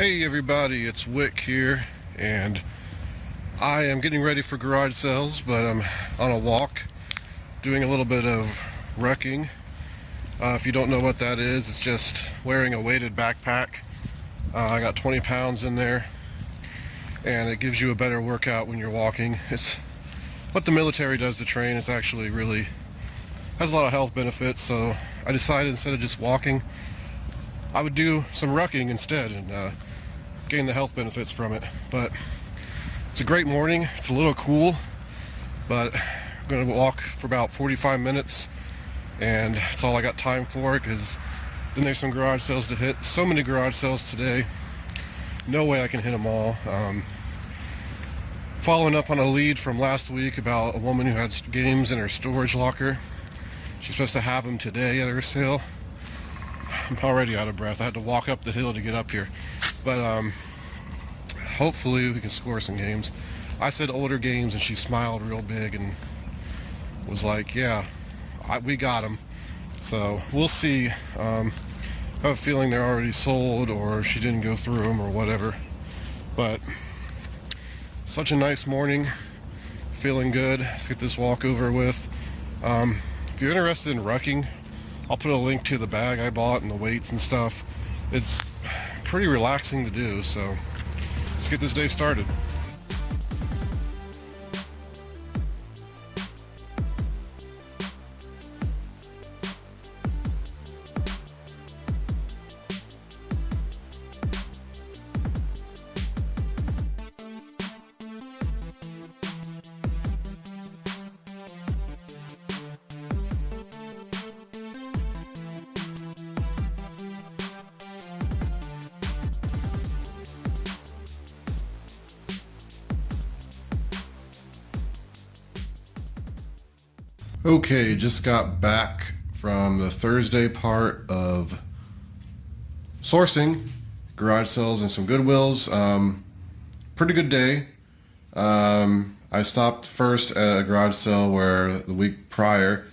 Hey everybody, it's Wick here, and I am getting ready for garage sales, but I'm on a walk doing a little bit of rucking. If you don't know what that is, it's just wearing a weighted backpack. I got 20 pounds in there, and it gives you a better workout when you're walking. It's what the military does to train. It's actually really has a lot of health benefits, so I decided instead of just walking, I would do some rucking instead and gain the health benefits from it. But it's a great morning. It's a little cool, but I'm going to walk for about 45 minutes, and that's all I got time for, because then there's some garage sales to hit. So many garage sales today, no way I can hit them all. Following up on a lead from last week about a woman who had games in her storage locker. She's supposed to have them today at her sale. I'm already out of breath. I had to walk up the hill to get up here. But hopefully we can score some games. I said older games, and she smiled real big and was like, yeah, we got them. So we'll see. I have a feeling they're already sold, or she didn't go through them, or whatever. But such a nice morning. Feeling good. Let's get this walk over with. If you're interested in rucking, I'll put a link to the bag I bought and the weights and stuff. It's pretty relaxing to do, so let's get this day started. Okay, just got back from the Thursday part of sourcing garage sales and some Goodwills. Pretty good day. I stopped first at a garage sale where the week prior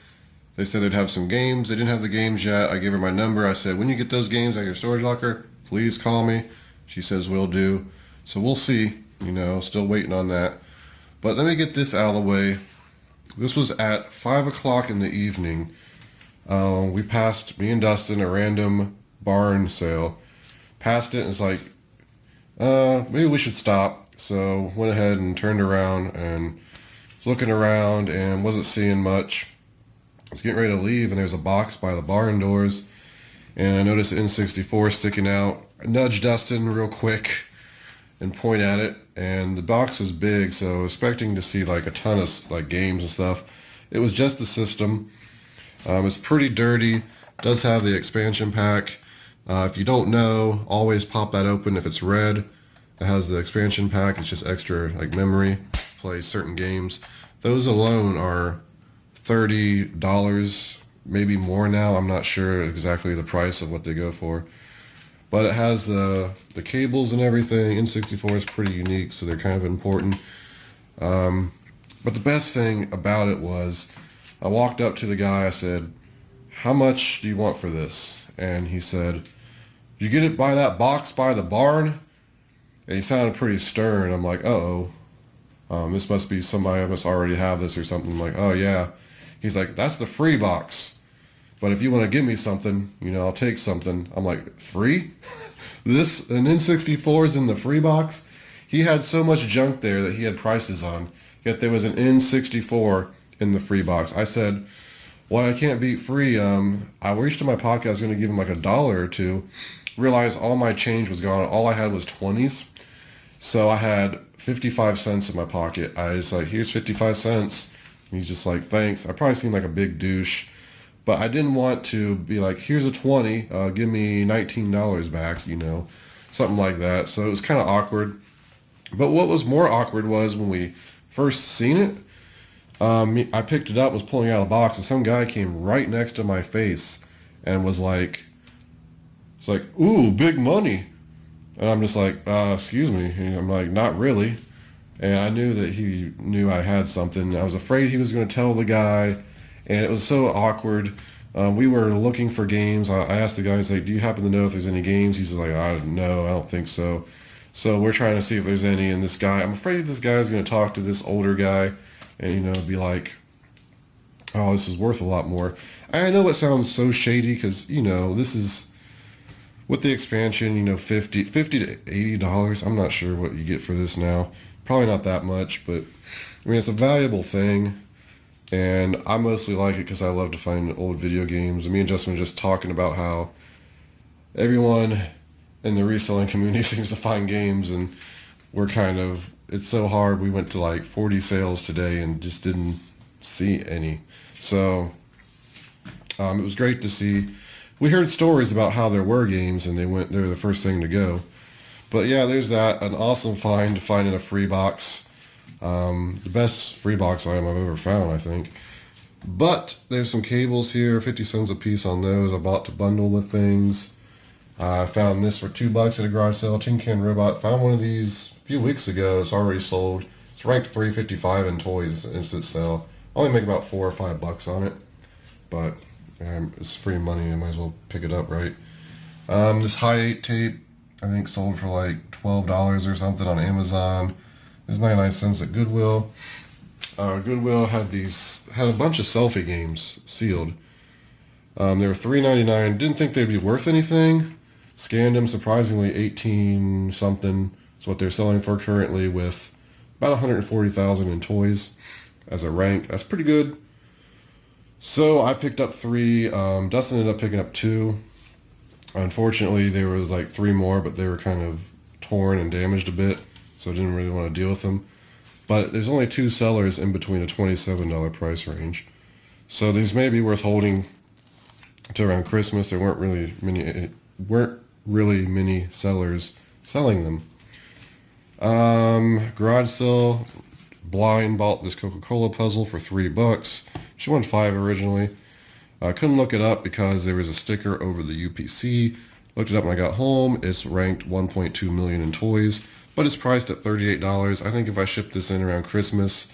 they said they'd have some games. They didn't have the games yet. I gave her my number. I said, when you get those games at your storage locker, please call me. She says, will do. So we'll see, still waiting on that. But let me get this out of the way. This was at 5 o'clock in the evening. We passed, me and Dustin, a random barn sale. Passed it and it's like, maybe we should stop. So went ahead and turned around and was looking around and wasn't seeing much. I was getting ready to leave, and there's a box by the barn doors, and I noticed an N64 sticking out. I nudged Dustin real quick and point at it, and the box was big, so I was expecting to see like a ton of like games and stuff. It was just the system. It's pretty dirty. Does have the expansion pack. If you don't know, always pop that open if it's red. It has the expansion pack. It's just extra like memory, play certain games. Those alone are $30, maybe more now. I'm not sure exactly the price of what they go for. But it has the cables and everything. N64 is pretty unique, so they're kind of important. But the best thing about it was, I walked up to the guy, I said, how much do you want for this? And he said, you get it by that box by the barn? And he sounded pretty stern. I'm like, uh-oh. This must be somebody that must already have this or something. I'm like, oh yeah. He's like, that's the free box. But if you want to give me something, I'll take something. I'm like, free? An N64 is in the free box? He had so much junk there that he had prices on, yet there was an N64 in the free box. I said, well, I can't beat free. I reached in my pocket. I was going to give him like $1 or two. Realized all my change was gone. All I had was 20s. So I had 55 cents in my pocket. I was like, here's 55 cents. And he's just like, thanks. I probably seemed like a big douche. But I didn't want to be like, here's a 20, give me $19 back, something like that. So it was kind of awkward. But what was more awkward was when we first seen it, I picked it up, was pulling out of the box, and some guy came right next to my face and was like, it's like, ooh, big money. And I'm just like, excuse me. And I'm like, not really. And I knew that he knew I had something. I was afraid he was going to tell the guy, and it was so awkward. We were looking for games. I asked the guy, like, do you happen to know if there's any games? He's like, I don't know, I don't think so. So we're trying to see if there's any. And this guy, I'm afraid this guy is going to talk to this older guy and, be like, oh, this is worth a lot more. I know it sounds so shady because, this is with the expansion, $50 to $80. I'm not sure what you get for this now. Probably not that much, but I mean, it's a valuable thing. And I mostly like it because I love to find old video games. Me and Justin were just talking about how everyone in the reselling community seems to find games, and it's so hard. We went to like 40 sales today and just didn't see any. So it was great to see. We heard stories about how there were games and they were the first thing to go. But yeah, there's that. An awesome find, finding a free box. The best free box item I've ever found, I think. But there's some cables here, 50 cents a piece on those. I bought to bundle with things. I found this for $2 at a garage sale, Tin Can Robot. Found one of these a few weeks ago. It's already sold. It's ranked $3.55 in toys. It's an instant sale. I only make about $4 or $5 on it, but it's free money. I might as well pick it up, right? This high 8 tape, I think, sold for like $12 or something on Amazon. There's 99 cents at Goodwill. Goodwill had a bunch of selfie games sealed. They were $3.99. Didn't think they'd be worth anything. Scanned them, surprisingly 18 something. Is what they're selling for currently, with about 140,000 in toys as a rank. That's pretty good. So I picked up 3. Dustin ended up picking up 2. Unfortunately, there was like 3 more, but they were kind of torn and damaged a bit, so I didn't really want to deal with them. But there's only 2 sellers in between a $27 price range. So these may be worth holding to around Christmas. There weren't really many sellers selling them. Garage sale, blind bought this Coca-Cola puzzle for $3. She won $5 originally. I couldn't look it up because there was a sticker over the UPC. Looked it up when I got home. It's ranked 1.2 million in toys, but it's priced at $38. I think if I ship this in around Christmas,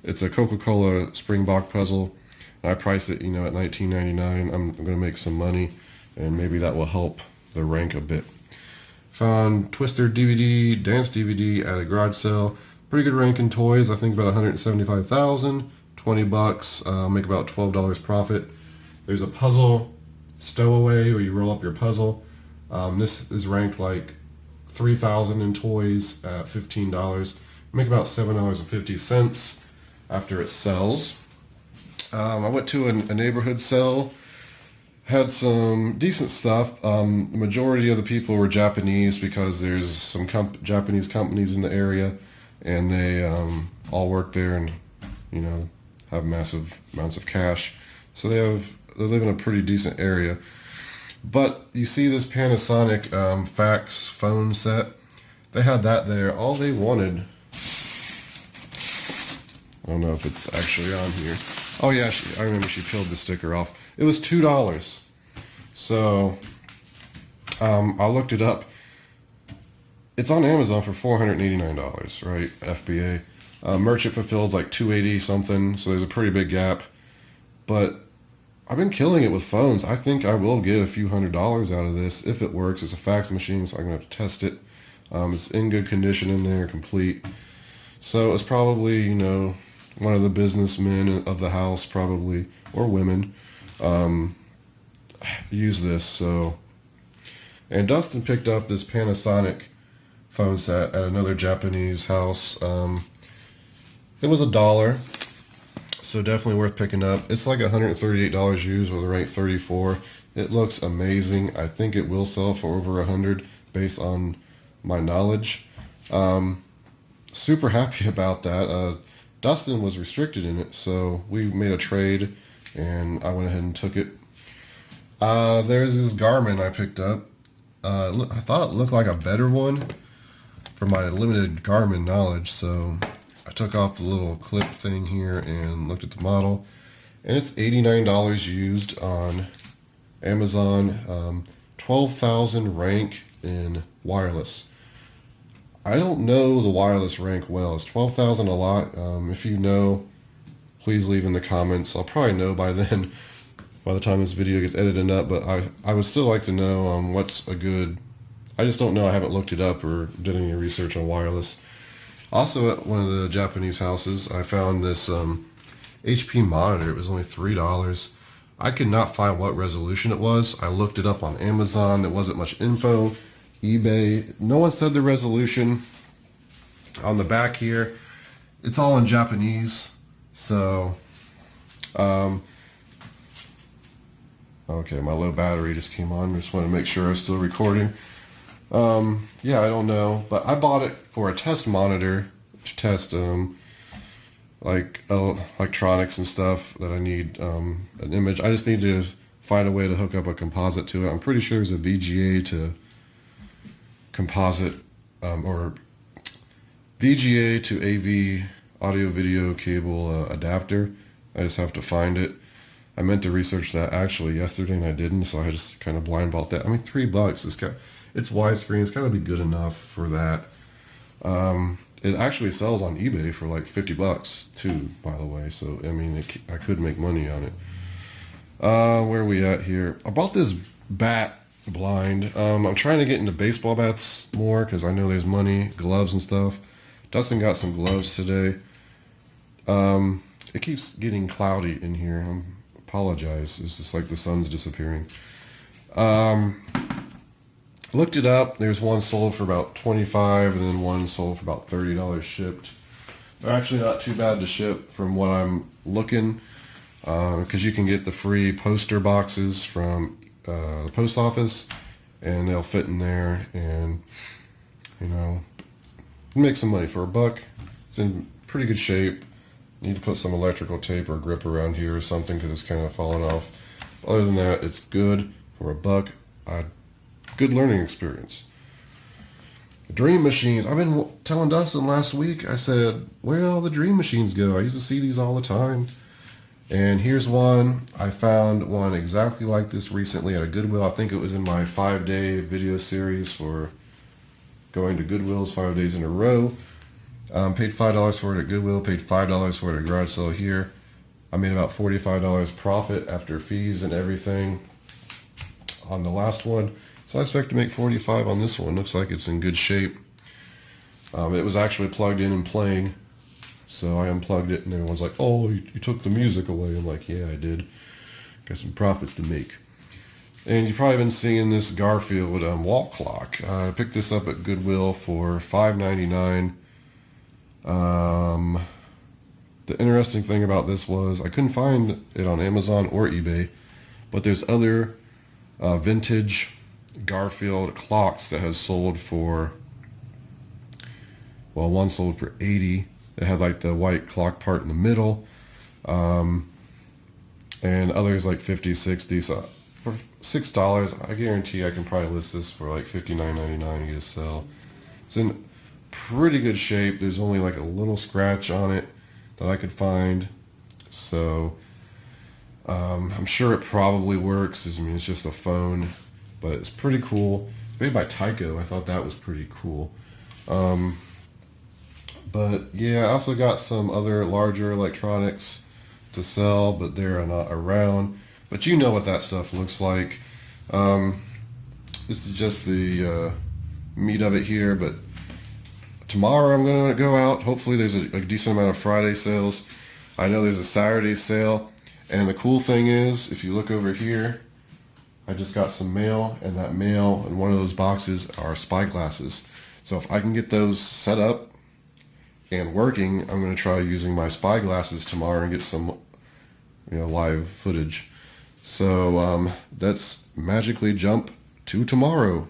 it's a Coca-Cola Springbok puzzle. I priced it, at $19.99. I'm going to make some money, and maybe that will help the rank a bit. Found Twister DVD, Dance DVD at a garage sale. Pretty good rank in toys. I think about 175,000. $20. Make about $12 profit. There's a puzzle stowaway where you roll up your puzzle. This is ranked like 3,000 in toys at $15. Make about $7.50 after it sells. I went to a neighborhood sale. Had some decent stuff. The majority of the people were Japanese because there's some Japanese companies in the area, and they all work there and have massive amounts of cash. So they live in a pretty decent area. But you see this Panasonic fax phone set. They had that there. All they wanted, I don't know if it's actually on here. Oh yeah, I remember she peeled the sticker off. It was $2. So I looked it up. It's on Amazon for $489, right? FBA. Merchant fulfilled like $280 something, so there's a pretty big gap. But I've been killing it with phones. I think I will get a few $100s out of this if it works. It's a fax machine, so I'm going to have to test it. It's in good condition in there, complete. So it's probably, one of the businessmen of the house, probably, or women, use this. So, and Dustin picked up this Panasonic phone set at another Japanese house. It was $1, so definitely worth picking up. It's like $138 used with a rank 34. It looks amazing. I think it will sell for over 100 based on my knowledge. Super happy about that. Dustin was restricted in it, so we made a trade, and I went ahead and took it. There's this Garmin I picked up. I thought it looked like a better one for my limited Garmin knowledge, so I took off the little clip thing here and looked at the model, and it's $89 used on Amazon. 12,000 rank in wireless. I don't know the wireless rank well. Is 12,000 a lot? If you know, please leave in the comments. I'll probably know by then. by the time this video gets edited up, but I would still like to know what's a good. I just don't know. I haven't looked it up or did any research on wireless. Also, at one of the Japanese houses, I found this HP monitor. It was only $3. I could not find what resolution it was. I looked it up on Amazon. There wasn't much info. eBay. No one said the resolution. On the back here, it's all in Japanese. So, okay, my low battery just came on. Just want to make sure I was still recording. Yeah, I don't know, but I bought it for a test monitor to test like electronics and stuff that I need an image. I just need to find a way to hook up a composite to it. I'm pretty sure there's a VGA to composite or VGA to AV audio video cable adapter. I just have to find it. I meant to research that actually yesterday and I didn't, so I just kind of blind bought that. I mean, $3. It's widescreen. It's got to be good enough for that. It actually sells on eBay for like $50 too, by the way. So I mean, I could make money on it. Where are we at here? I bought this bat blind. I'm trying to get into baseball bats more because I know there's money, gloves and stuff. Dustin got some gloves today. It keeps getting cloudy in here. I apologize. It's just like the sun's disappearing. Looked it up. There's one sold for about $25 and then one sold for about $30 shipped. They're actually not too bad to ship from what I'm looking, because you can get the free poster boxes from the post office and they'll fit in there and, you know, make some money for $1. It's in pretty good shape. Need to put some electrical tape or grip around here or something because it's kind of falling off. Other than that, it's good for $1. Good learning experience. Dream machines. I've been telling Dustin last week, I said, where all the dream machines go? I used to see these all the time. And here's one. I found one exactly like this recently at a Goodwill. I think it was in my 5-day video series for going to Goodwills 5 days in a row. Paid $5 for it at Goodwill, paid $5 for it at garage sale here. I made about $45 profit after fees and everything on the last one. So I expect to make $45 on this one. Looks like it's in good shape. It was actually plugged in and playing. So I unplugged it and everyone's like, oh, you took the music away. I'm like, yeah, I did. Got some profits to make. And you've probably been seeing this Garfield wall clock. I picked this up at Goodwill for $5.99. The interesting thing about this was I couldn't find it on Amazon or eBay, but there's other vintage Garfield clocks that has sold for, well, one sold for $80. It had like the white clock part in the middle, and others like $50, $60. So for $6, I guarantee I can probably list this for like $59.99 and get a sell. It's in pretty good shape. There's only like a little scratch on it that I could find, so I'm sure it probably works. I mean, it's just a phone, but it's pretty cool. It's made by Tyco. I thought that was pretty cool. But yeah, I also got some other larger electronics to sell, but they're not around. But you know what that stuff looks like. This is just the meat of it here, but tomorrow I'm going to go out. Hopefully there's a decent amount of Friday sales. I know there's a Saturday sale. And the cool thing is, if you look over here, I just got some mail, and that mail in one of those boxes are spy glasses. So if I can get those set up and working, I'm going to try using my spy glasses tomorrow and get some, live footage. So that's magically jump to tomorrow.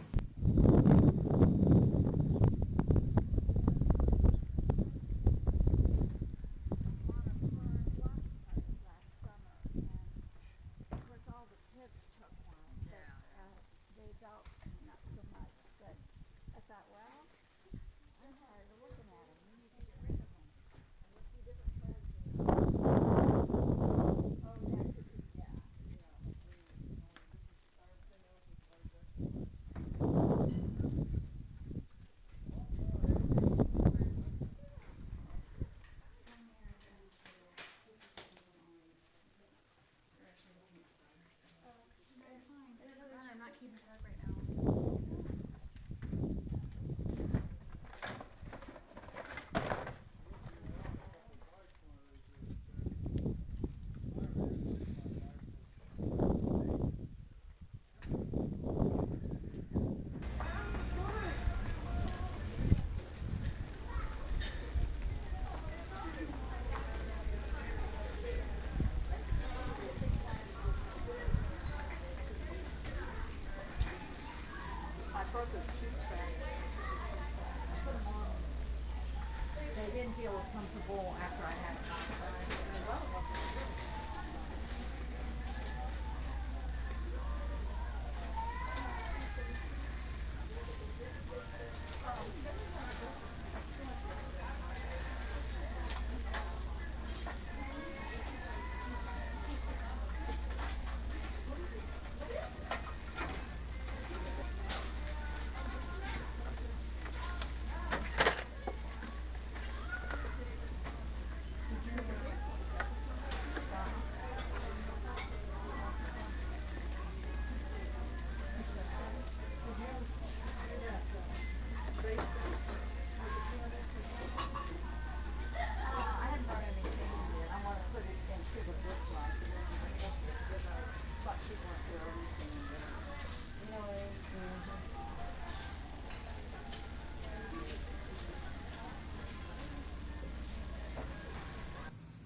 didn't feel as comfortable after I had it on.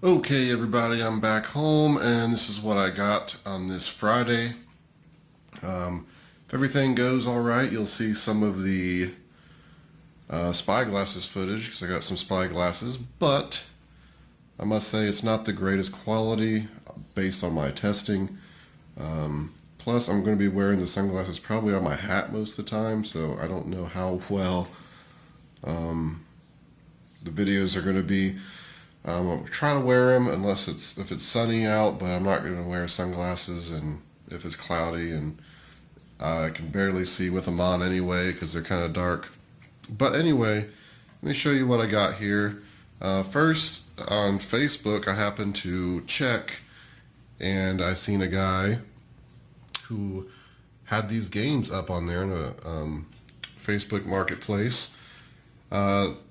Okay, everybody, I'm back home, and this is what I got on this Friday. If everything goes all right, you'll see some of the spyglasses footage, because I got some spyglasses, but I must say it's not the greatest quality based on my testing. Plus, I'm going to be wearing the sunglasses probably on my hat most of the time, so I don't know how well the videos are going to be. I'll try to wear them if it's sunny out, but I'm not going to wear sunglasses and if it's cloudy, and I can barely see with them on anyway because they're kind of dark. But anyway, let me show you what I got here. First, on Facebook, I happened to check, and I seen a guy who had these games up on there in a Facebook Marketplace.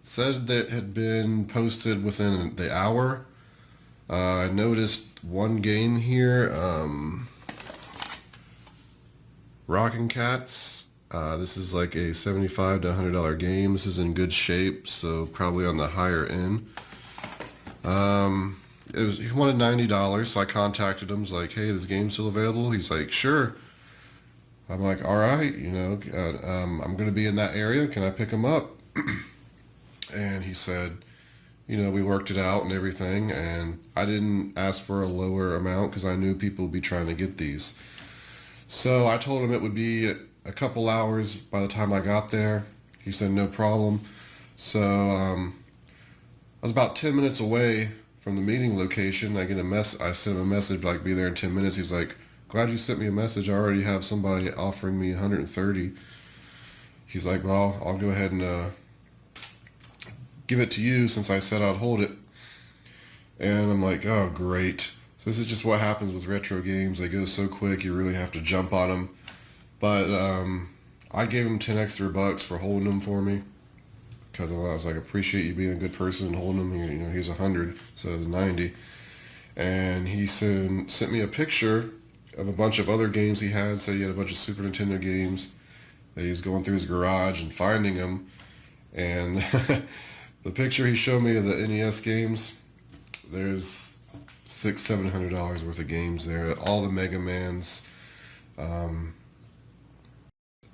Said that had been posted within the hour. I noticed one game here, Rockin' Cats. This is like a $75 to $100 game. This is in good shape, so probably on the higher end. He wanted $90, so I contacted him. I was like, hey, this game's still available? He's like, sure. I'm like, all right, I'm going to be in that area. Can I pick him up? And he said, we worked it out and everything, and I didn't ask for a lower amount because I knew people would be trying to get these. So I told him it would be a couple hours by the time I got there. He said no problem. So I was about 10 minutes away from the meeting location. I sent him a message like, be there in 10 minutes. He's like, glad you sent me a message. I already have somebody offering me 130. He's like, well, I'll go ahead and give it to you since I said I'd hold it. And I'm like, oh, great. So this is just what happens with retro games. They go so quick, you really have to jump on them. But I gave him 10 extra bucks for holding them for me, because I was like, appreciate you being a good person and holding them. He's 100 instead of the 90. And he sent me a picture of a bunch of other games he had. Said he had a bunch of Super Nintendo games that he was going through his garage and finding them. And the picture he showed me of the NES games, there's $600-700 worth of games there. All the Mega Mans, the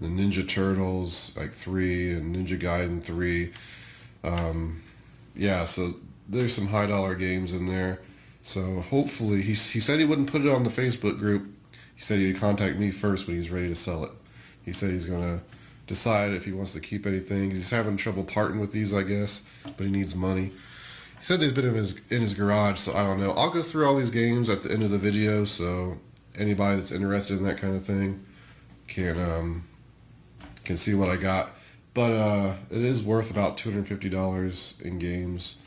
Ninja Turtles, like 3, and Ninja Gaiden 3. Yeah, so there's some high dollar games in there. So hopefully, he said he wouldn't put it on the Facebook group. He said he'd contact me first when he's ready to sell it. He said he's going to decide if he wants to keep anything. He's having trouble parting with these, I guess, but he needs money. He said they've been in his garage, so I don't know. I'll go through all these games at the end of the video, so anybody that's interested in that kind of thing can see what I got. But it is worth about $250 in games,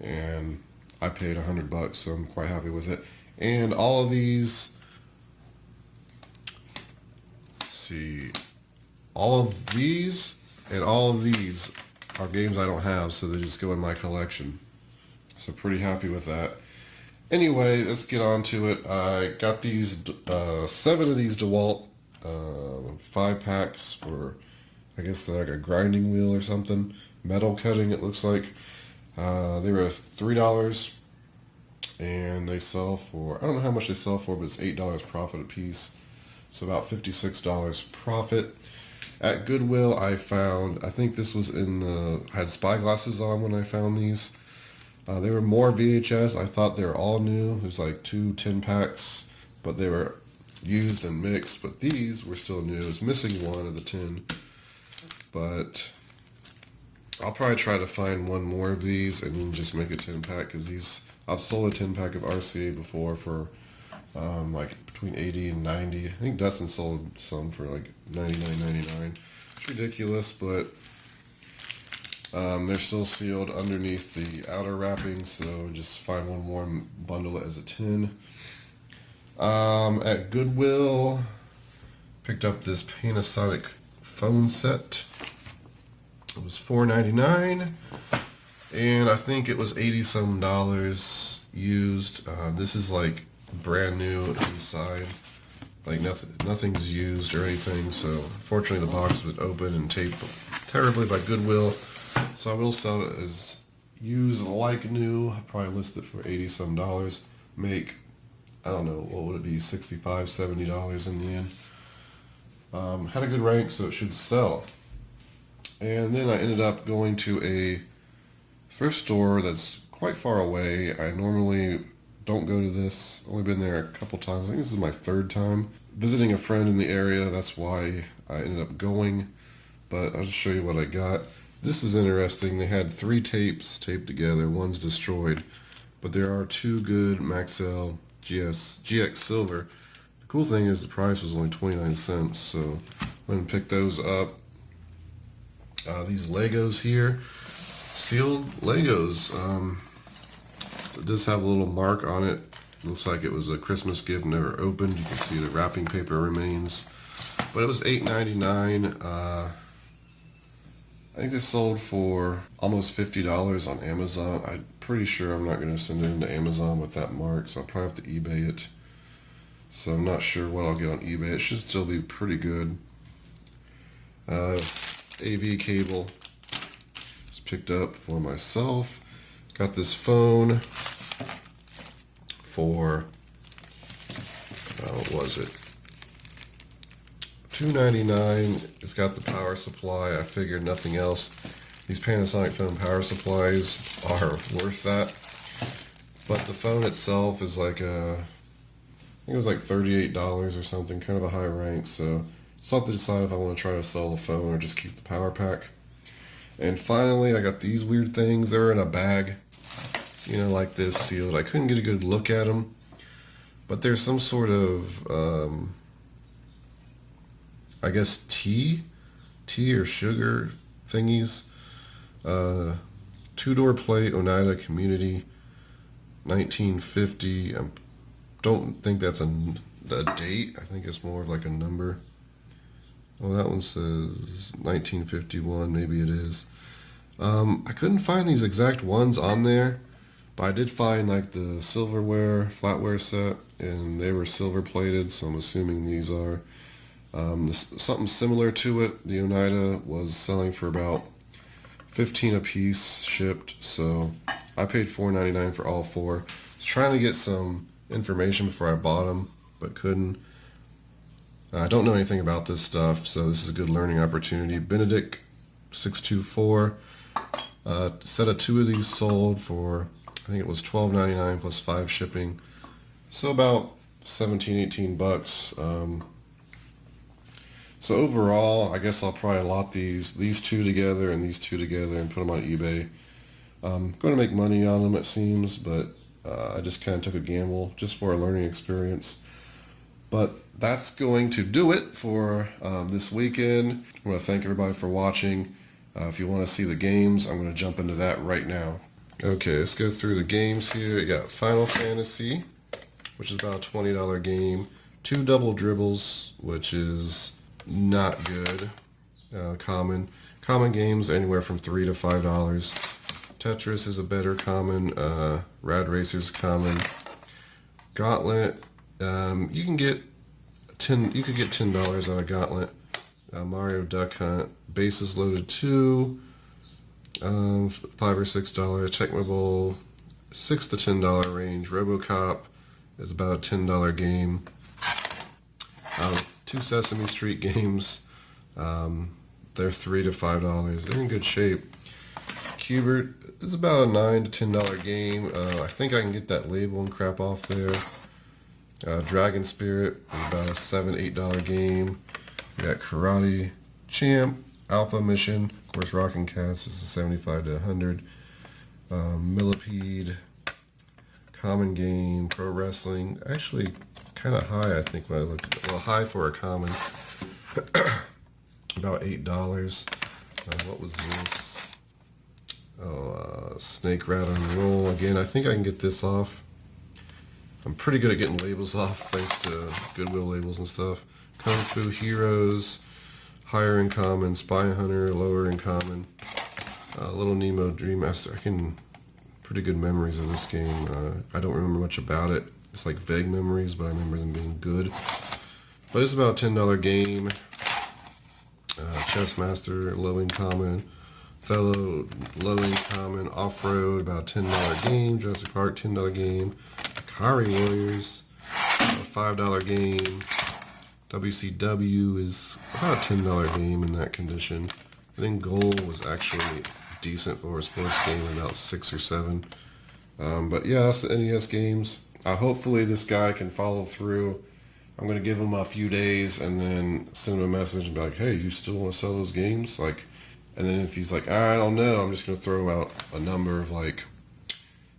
and I paid $100, so I'm quite happy with it. And all of these, let's see, all of these and all of these are games I don't have, so they just go in my collection. So pretty happy with that. Anyway, let's get on to it. I got these 7 of these DeWalt 5-packs for, I guess they're like a grinding wheel or something. Metal cutting, it looks like. They were $3, and they sell for, I don't know how much they sell for, but it's $8 profit a piece. So about $56 profit. At Goodwill, I found, I think this was had spyglasses on when I found these. They were more VHS. I thought they were all new. There's like 2 10-packs, but they were used and mixed. But these were still new. It's missing one of the 10. But I'll probably try to find one more of these and just make a 10-pack, because these, I've sold a 10-pack of RCA before for like between 80 and 90. I think Dustin sold some for like 99.99. It's ridiculous, but they're still sealed underneath the outer wrapping, so just find one more and bundle it as a 10. At Goodwill, picked up this Panasonic phone set. It was $4.99, and I think it was $80 some used. This is like brand new inside, like nothing's used or anything. So fortunately, the box was open and taped terribly by Goodwill. So I will sell it as used like new. I'll probably list it for $80 some. Make, I don't know, what would it be, $65, $70 in the end. Had a good rank, so it should sell. And then I ended up going to a thrift store that's quite far away. I normally don't go to this. Only been there a couple times. I think this is my 3rd time. Visiting a friend in the area, that's why I ended up going. But I'll just show you what I got. This is interesting. They had 3 tapes taped together. One's destroyed. But there are 2 good Maxell GX Silver. The cool thing is the price was only 29 cents. So I went and picked those up. These Legos here, sealed Legos. It does have a little mark on it. Looks like it was a Christmas gift, never opened. You can see the wrapping paper remains. But it was $8.99. I think they sold for almost $50 on Amazon. I'm pretty sure I'm not going to send it into Amazon with that mark, so I'll probably have to eBay it. So I'm not sure what I'll get on eBay. It should still be pretty good. AV cable just picked up for myself. Got this phone for what was it, $2.99. It's got the power supply. I figured nothing else, these Panasonic phone power supplies are worth that. But the phone itself is like I think it was like $38 or something, kind of a high rank. So still have to decide if I want to try to sell the phone or just keep the power pack. And finally, I got these weird things. They're in a bag, you know, like this, sealed. I couldn't get a good look at them, but there's some sort of, I guess, tea or sugar thingies. 2-door plate, Oneida Community, 1950. I don't think that's a date. I think it's more of like a number. Well, that one says 1951, maybe it is. I couldn't find these exact ones on there, but I did find like the silverware, flatware set, and they were silver plated, so I'm assuming these are. Something similar to it, the Oneida was selling for about $15 a piece shipped, so I paid $4.99 for all 4. I was trying to get some information before I bought them, but couldn't. I don't know anything about this stuff, so this is a good learning opportunity. Benedict 624. Set of 2 of these sold for, I think it was $12.99 plus 5 shipping. So about 17, 18 bucks. So overall, I guess I'll probably lot these 2 together and these 2 together and put them on eBay. I'm going to make money on them, it seems, but I just kind of took a gamble just for a learning experience. But that's going to do it for this weekend. I want to thank everybody for watching. If you want to see the games, I'm going to jump into that right now. Okay, let's go through the games here. You got Final Fantasy, which is about a $20 game. 2 Double Dribbles, which is not good. Common games anywhere from $3 to $5. Tetris is a better common. Rad Racer's common. Gauntlet. You can get $10 on a Gauntlet. Mario Duck Hunt, Bases Loaded 2, $5 or $6. Tecmo Bowl, $6 to $10 range. RoboCop is about a $10 game. 2 Sesame Street games, they're $3 to $5. They're in good shape. Cubert is about a $9 to $10 game. I think I can get that label and crap off there. Dragon Spirit is about a $7, $8 game. We got Karate Champ, Alpha Mission. Of course, Rockin' Cats is a 75 to 100. Millipede, Common Game, Pro Wrestling. Actually, kind of high, I think, when I looked at it. Well, high for a common. About $8. What was this? Snake Rattle and Roll. Again, I think I can get this off. I'm pretty good at getting labels off thanks to Goodwill labels and stuff. Kung Fu Heroes, higher in common. Spy Hunter, lower in common. Little Nemo Dream Master. Pretty good memories of this game. I don't remember much about it. It's like vague memories, but I remember them being good. But it's about a $10 game. Chess Master, low in common. Fellow, low in common. Off-Road, about a $10 game. Jurassic Park, $10 game. Akari Warriors, a $5 game. WCW is about a $10 game in that condition. I think Goal was actually decent for a sports game, about 6 or 7. But yeah, that's the NES games. Hopefully this guy can follow through. I'm going to give him a few days and then send him a message and be like, hey, you still want to sell those games? Like, and then if he's like, I don't know, I'm just going to throw him out a number of like,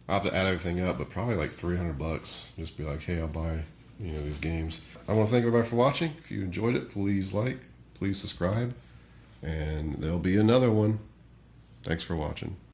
I'll have to add everything up, but probably like $300. Just be like, hey, I'll buy, these games. I want to thank everybody for watching. If you enjoyed it, please like, please subscribe, and there'll be another one. Thanks for watching.